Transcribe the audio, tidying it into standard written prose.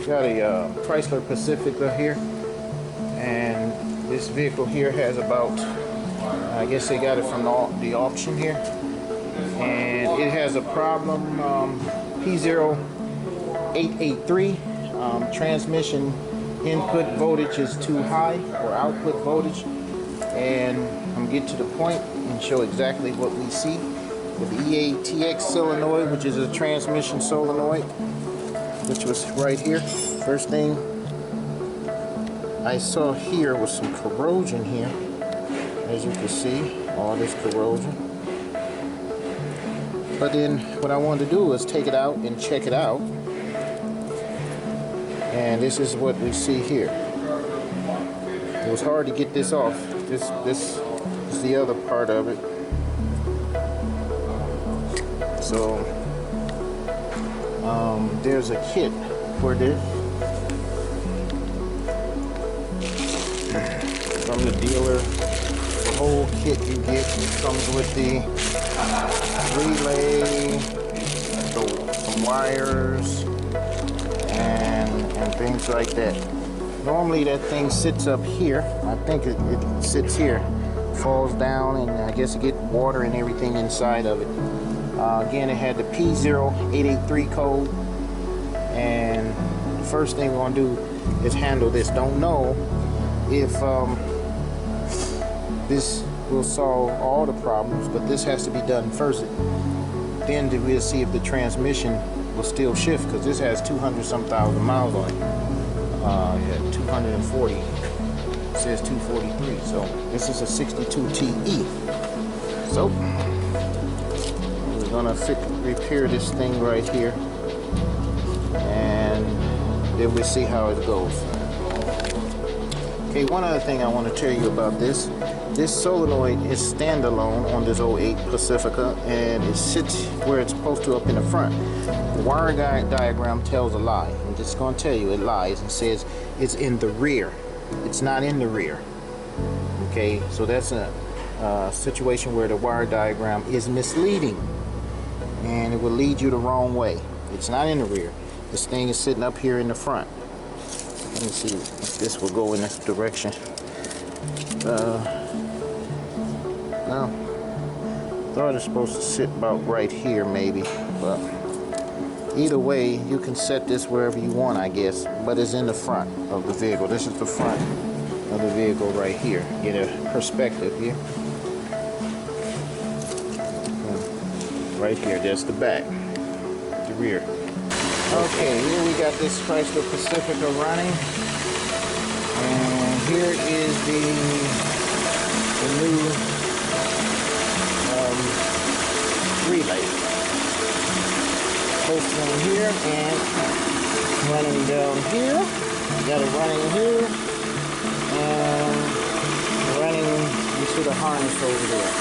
Got a Chrysler Pacifica here, and this vehicle here has about, I guess they got it from the auction here, and it has a problem. P0883 transmission input voltage is too high, or output voltage, and I'm getting to the point and show exactly what we see with the EATX solenoid, which is a transmission solenoid, which was right here. First thing I saw here was some corrosion here, as you can see, all this corrosion. But then what I wanted to do was take it out and check it out, and this is what we see here. It was hard to get this off. This is the other part of it. So there's a kit for this from the dealer. The whole kit you get comes with the relay, some wires, and things like that. Normally that thing sits up here. I think it sits here, falls down, and I guess it gets water and everything inside of it. Again, it had the P0883 code, and the first thing we're going to do is handle this. Don't know if this will solve all the problems, but this has to be done first. Then we'll see if the transmission will still shift, because this has 200-some thousand miles on it. Yeah, 240. It says 243. So this is a 62 TE. So we're gonna repair this thing right here, and then we'll see how it goes. Okay, one other thing I want to tell you about this. This solenoid is standalone on this 08 Pacifica, and it sits where it's supposed to up in the front. The wire diagram tells a lie. I'm just going to tell you it lies and says it's in the rear. It's not in the rear. Okay, so that's a situation where the wire diagram is misleading, and it will lead you the wrong way. It's not in the rear. This thing is sitting up here in the front. Let me see if this will go in this direction. No, thought it's supposed to sit about right here maybe, but either way you can set this wherever you want, I guess, but it's in the front of the vehicle. This is the front of the vehicle right here. Get a perspective here. Right here, there's the back, the rear. Okay, here we got this Chrysler Pacifica running, and here is the new relay. Posted on here and running down here. Got it running here and running into the harness over there.